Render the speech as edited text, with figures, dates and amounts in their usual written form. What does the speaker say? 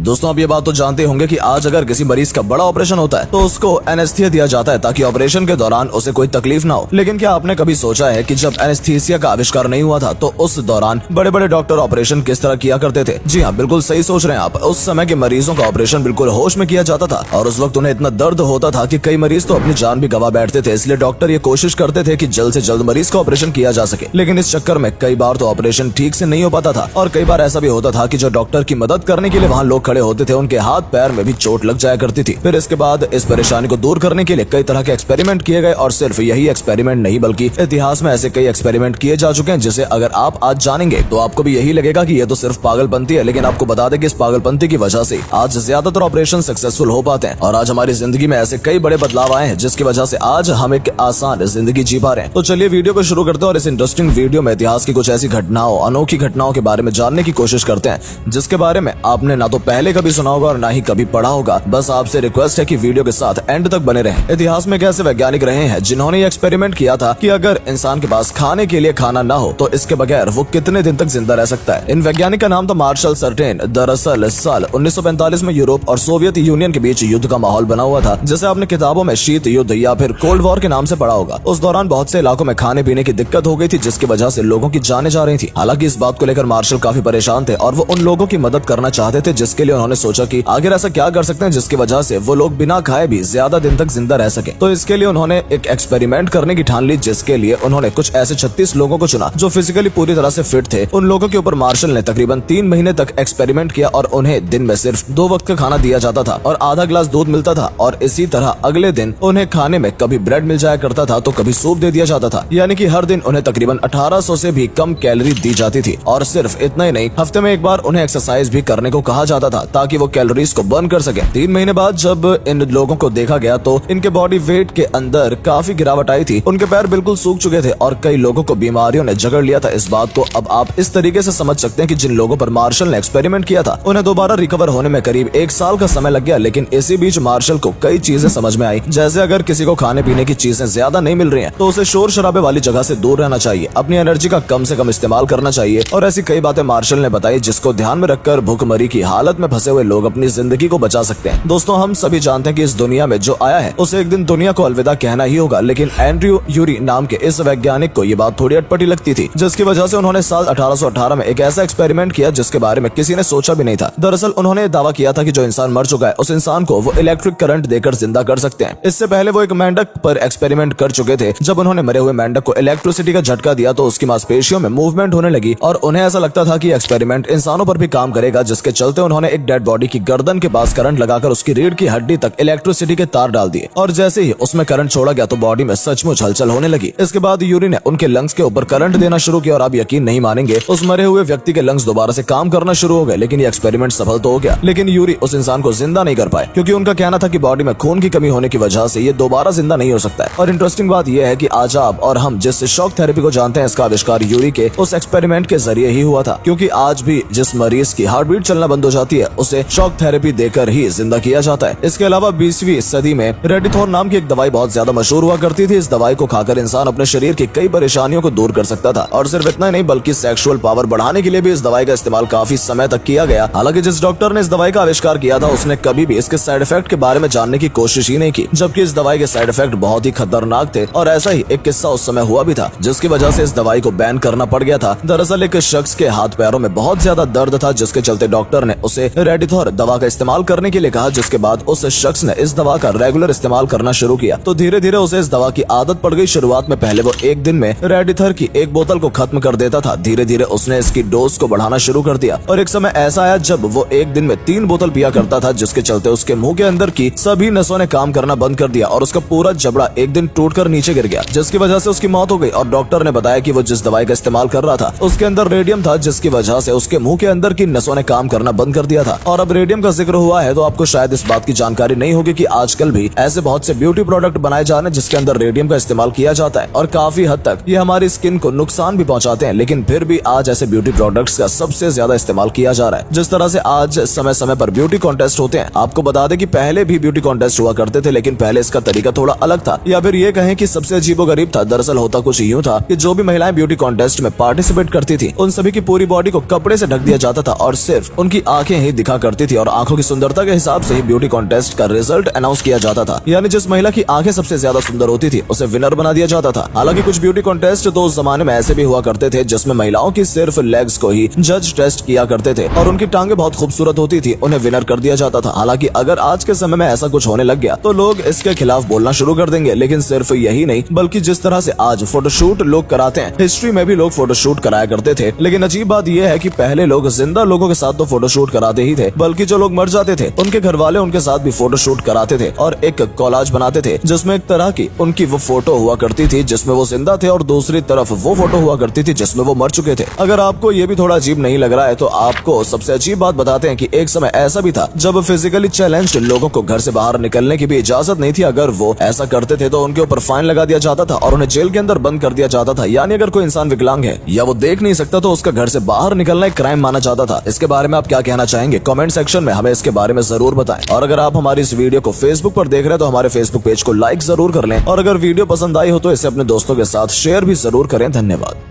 दोस्तों आप ये बात तो जानते होंगे कि आज अगर किसी मरीज का बड़ा ऑपरेशन होता है तो उसको एनेस्थीसिया दिया जाता है ताकि ऑपरेशन के दौरान उसे कोई तकलीफ ना हो। लेकिन क्या आपने कभी सोचा है कि जब एनेस्थीसिया का आविष्कार नहीं हुआ था तो उस दौरान बड़े बड़े डॉक्टर ऑपरेशन किस तरह किया करते थे? जी हाँ, बिल्कुल सही सोच रहे हैं आप। उस समय के मरीजों का ऑपरेशन बिल्कुल होश में किया जाता था और उस वक्त उन्हें इतना दर्द होता था कि कई मरीज तो अपनी जान भी गवा बैठते थे। इसलिए डॉक्टर ये कोशिश करते थे कि जल्द से जल्द मरीज का ऑपरेशन किया जा सके। लेकिन इस चक्कर में कई बार तो ऑपरेशन ठीक से नहीं हो पाता था और कई बार ऐसा भी होता था कि जो डॉक्टर की मदद करने के लिए वहाँ लोग खड़े होते थे उनके हाथ पैर में भी चोट लग जाया करती थी। फिर इसके बाद इस परेशानी को दूर करने के लिए कई तरह के एक्सपेरिमेंट किए गए और सिर्फ यही एक्सपेरिमेंट नहीं बल्कि इतिहास में ऐसे कई एक्सपेरिमेंट किए जा चुके हैं जिसे अगर आप आज जानेंगे तो आपको भी यही लगेगा कि ये तो सिर्फ पागलपंती है। लेकिन आपको बता दें कि इस पागलपंती की वजह से आज ज्यादातर ऑपरेशन सक्सेसफुल हो पाते हैं और आज हमारी जिंदगी में ऐसे कई बड़े बदलाव आए हैं जिसकी वजह से आज हम एक आसान जिंदगी जी पा रहे हैं। तो चलिए वीडियो को शुरू करते हैं और इस इंटरेस्टिंग वीडियो में इतिहास की कुछ ऐसी घटनाओं, अनोखी घटनाओं के बारे में जानने की कोशिश करते हैं जिसके बारे में आपने ना तो पहले कभी सुना होगा और ना ही कभी पढ़ा होगा। बस आपसे रिक्वेस्ट है कि वीडियो के साथ एंड तक बने रहें। इतिहास में कैसे वैज्ञानिक रहे हैं जिन्होंने ये एक्सपेरिमेंट किया था कि अगर इंसान के पास खाने के लिए खाना ना हो तो इसके बगैर वो कितने दिन तक जिंदा रह सकता है। इन वैज्ञानिक का नाम था मार्शल सर्टेन। दरअसल साल 1945 में यूरोप और सोवियत यूनियन के बीच युद्ध का माहौल बना हुआ था जिसे आपने किताबों में शीत युद्ध या फिर कोल्ड वॉर के नाम से पढ़ा होगा। उस दौरान बहुत से इलाकों में खाने पीने की दिक्कत हो गई थी जिसकी वजह से लोगों की जानें जा रही थी। हालांकि इस बात को लेकर मार्शल काफी परेशान थे और वो उन लोगों की मदद करना चाहते थे जिसके लिए उन्होंने सोचा कि आखिर ऐसा क्या कर सकते हैं जिसकी वजह से वो लोग बिना खाए भी ज्यादा दिन तक जिंदा रह सके। तो इसके लिए उन्होंने एक एक्सपेरिमेंट करने की ठान ली जिसके लिए उन्होंने कुछ ऐसे 36 लोगों को चुना जो फिजिकली पूरी तरह से फिट थे। उन लोगों के ऊपर मार्शल ने तकरीबन 3 महीने तक एक्सपेरिमेंट किया और उन्हें दिन में सिर्फ 2 वक्त का खाना दिया जाता था और आधा ग्लास दूध मिलता था और इसी तरह अगले दिन उन्हें खाने में कभी ब्रेड मिल जाया करता था तो कभी सूप दे दिया जाता था। यानी कि हर दिन उन्हें तकरीबन 1800 से भी कम कैलोरी दी जाती थी और सिर्फ इतना ही नहीं, हफ्ते में एक बार उन्हें एक्सरसाइज भी करने को कहा जाता था ताकि वो कैलोरीज को बर्न कर सके। 3 महीने बाद जब इन लोगों को देखा गया तो इनके बॉडी वेट के अंदर काफी गिरावट आई थी। उनके पैर बिल्कुल सूख चुके थे और कई लोगों को बीमारियों ने जकड़ लिया था। इस बात को अब आप इस तरीके से समझ सकते हैं कि जिन लोगों पर मार्शल ने एक्सपेरिमेंट किया था उन्हें दोबारा रिकवर होने में करीब 1 साल का समय लग गया। लेकिन इसी बीच मार्शल को कई चीजें समझ में आई, जैसे अगर किसी को खाने पीने की चीजें ज्यादा नहीं मिल रही हैं तो उसे शोर शराबे वाली जगह से दूर रहना चाहिए, अपनी एनर्जी का कम से कम इस्तेमाल करना चाहिए और ऐसी कई बातें मार्शल ने बताई जिसको ध्यान में रखकर भूखमरी की हालत में फंसे हुए लोग अपनी जिंदगी को बचा सकते हैं। दोस्तों हम सभी जानते हैं कि इस दुनिया में जो आया है उसे एक दिन दुनिया को अलविदा कहना ही होगा। लेकिन एंड्रयू यूरी नाम के इस वैज्ञानिक को ये बात थोड़ी अटपटी लगती थी जिसकी वजह से उन्होंने साल 1818 में एक ऐसा एक्सपेरिमेंट किया जिसके बारे में किसी ने सोचा भी नहीं था। दरअसल उन्होंने दावा किया था कि जो इंसान मर चुका है उस इंसान को वो इलेक्ट्रिक करंट देकर जिंदा कर सकते हैं। इससे पहले वो एक मेंढक पर एक्सपेरिमेंट कर चुके थे। जब उन्होंने मरे हुए मेंढक को इलेक्ट्रिसिटी का झटका दिया तो उसकी मांसपेशियों में मूवमेंट होने लगी और उन्हें ऐसा लगता था कि एक्सपेरिमेंट इंसानों पर भी काम करेगा, जिसके चलते उन्होंने एक डेड बॉडी की गर्दन के पास करंट लगाकर उसकी रीढ़ की हड्डी तक इलेक्ट्रिसिटी के तार डाल दिए और जैसे ही उसमें करंट छोड़ा गया तो बॉडी में सचमुच हलचल होने लगी। इसके बाद यूरी ने उनके लंग्स के ऊपर करंट देना शुरू किया और आप यकीन नहीं मानेंगे उस मरे हुए व्यक्ति के लंग्स दोबारा से काम करना शुरू हो गए। लेकिन ये एक्सपेरिमेंट सफल तो हो गया लेकिन यूरी उस इंसान को जिंदा नहीं कर पाए क्योंकि उनका कहना था कि बॉडी में खून की कमी होने की वजह से ये दोबारा जिंदा नहीं हो सकता है। और इंटरेस्टिंग बात यह है कि आज आप और हम जिस शॉक थेरेपी को जानते हैं इसका आविष्कार यूरी के उस एक्सपेरिमेंट के जरिए ही हुआ था, क्योंकि आज भी जिस मरीज की हार्ट बीट चलना बंद हो जाती है उसे शॉक थेरेपी देकर ही जिंदा किया जाता है। इसके अलावा 20वीं सदी में रेडिथोर नाम की एक दवाई बहुत ज्यादा मशहूर हुआ करती थी। इस दवाई को खाकर इंसान अपने शरीर की कई परेशानियों को दूर कर सकता था और सिर्फ इतना ही नहीं बल्कि सेक्सुअल पावर बढ़ाने के लिए भी इस दवाई का इस्तेमाल काफी समय तक किया गया। हालांकि जिस डॉक्टर ने इस दवाई का आविष्कार किया था उसने कभी भी इसके साइड इफेक्ट के बारे में जानने की कोशिश ही नहीं की, जबकि इस दवाई के साइड इफेक्ट बहुत ही खतरनाक थे और ऐसा ही एक किस्सा उस समय हुआ भी था जिसकी वजह से इस दवाई को बैन करना पड़ गया था। दरअसल एक शख्स के हाथ पैरों में बहुत ज्यादा दर्द था जिसके चलते डॉक्टर ने उसे रेडिथोर दवा का इस्तेमाल करने के लिए कहा, जिसके बाद उस शख्स ने इस दवा का रेगुलर इस्तेमाल करना शुरू किया तो धीरे धीरे उसे इस दवा की आदत पड़ गई। शुरुआत में पहले वो एक दिन में रेडिथोर की 1 बोतल को खत्म कर देता था। धीरे धीरे उसने इसकी डोज को बढ़ाना शुरू कर दिया और एक समय ऐसा आया जब वो एक दिन में 3 बोतल पिया करता था, जिसके चलते उसके मुंह के अंदर की सभी नसों ने काम करना बंद कर दिया और उसका पूरा जबड़ा एक दिन टूटकर नीचे गिर गया, जिसकी वजह से उसकी मौत हो गई। और डॉक्टर ने बताया कि वो जिस दवाई का इस्तेमाल कर रहा था उसके अंदर रेडियम था, जिसकी वजह से उसके मुंह के अंदर की नसों ने काम करना बंद कर दिया था। और अब रेडियम का जिक्र हुआ है तो आपको शायद इस बात की जानकारी नहीं होगी कि आजकल भी ऐसे बहुत से ब्यूटी प्रोडक्ट बनाए जा रहे हैं जिसके अंदर रेडियम का इस्तेमाल किया जाता है और काफी हद तक ये हमारी स्किन को नुकसान भी पहुंचाते हैं। लेकिन फिर भी आज ऐसे ब्यूटी प्रोडक्ट्स का सबसे ज्यादा इस्तेमाल किया जा रहा है। जिस तरह से आज समय समय पर ब्यूटी कॉन्टेस्ट होते हैं, आपको बता दें कि पहले भी ब्यूटी कॉन्टेस्ट हुआ करते थे लेकिन पहले इसका तरीका थोड़ा अलग था, या फिर ये कहें कि सबसे अजीबोगरीब था। दरअसल होता कुछ यूं था कि जो भी महिलाएं ब्यूटी कॉन्टेस्ट में पार्टिसिपेट करती थी उन सभी की पूरी बॉडी को कपड़े से ढक दिया जाता था और सिर्फ उनकी आंखें ही ही दिखा करती थी और आंखों की सुंदरता के हिसाब से ही ब्यूटी कॉन्टेस्ट का रिजल्ट अनाउंस किया जाता था। यानी जिस महिला की आंखें सबसे ज्यादा सुंदर होती थी उसे विनर बना दिया जाता था। हालांकि कुछ ब्यूटी कॉन्टेस्ट तो उस जमाने में ऐसे भी हुआ करते थे जिसमें महिलाओं की सिर्फ लेग्स को ही जज टेस्ट किया करते थे और उनकी टांगे बहुत खूबसूरत होती थी, उन्हें विनर कर दिया जाता था। हालांकि अगर आज के समय में ऐसा कुछ होने लग गया तो लोग इसके खिलाफ बोलना शुरू कर देंगे। लेकिन सिर्फ यही नहीं बल्कि जिस तरह से आज फोटोशूट लोग कराते हैं, हिस्ट्री में भी लोग फोटोशूट कराया करते थे। लेकिन अजीब बात यह है कि पहले लोग जिंदा लोगों के साथ तो फोटोशूट कराते ही थे, बल्कि जो लोग मर जाते थे उनके घर वाले उनके साथ भी फोटोशूट कराते थे और एक कोलाज बनाते थे जिसमें एक तरह की उनकी वो फोटो हुआ करती थी जिसमें वो जिंदा थे और दूसरी तरफ वो फोटो हुआ करती थी जिसमें वो मर चुके थे। अगर आपको ये भी थोड़ा अजीब नहीं लग रहा है तो आपको सबसे अजीब बात बताते हैं कि एक समय ऐसा भी था जब फिजिकली चैलेंज्ड लोगों को घर से बाहर निकलने की भी इजाजत नहीं थी। अगर वो ऐसा करते थे तो उनके ऊपर फाइन लगा दिया जाता था और उन्हें जेल के अंदर बंद कर दिया जाता था। यानी अगर कोई इंसान विकलांग है या वो देख नहीं सकता तो उसका घर से बाहर निकलना एक क्राइम माना जाता था। इसके बारे में आप क्या कहना चाहेंगे? कमेंट सेक्शन में हमें इसके बारे में जरूर बताएं। और अगर आप हमारी इस वीडियो को फेसबुक पर देख रहे हैं तो हमारे फेसबुक पेज को लाइक जरूर कर लें और अगर वीडियो पसंद आई हो तो इसे अपने दोस्तों के साथ शेयर भी जरूर करें। धन्यवाद।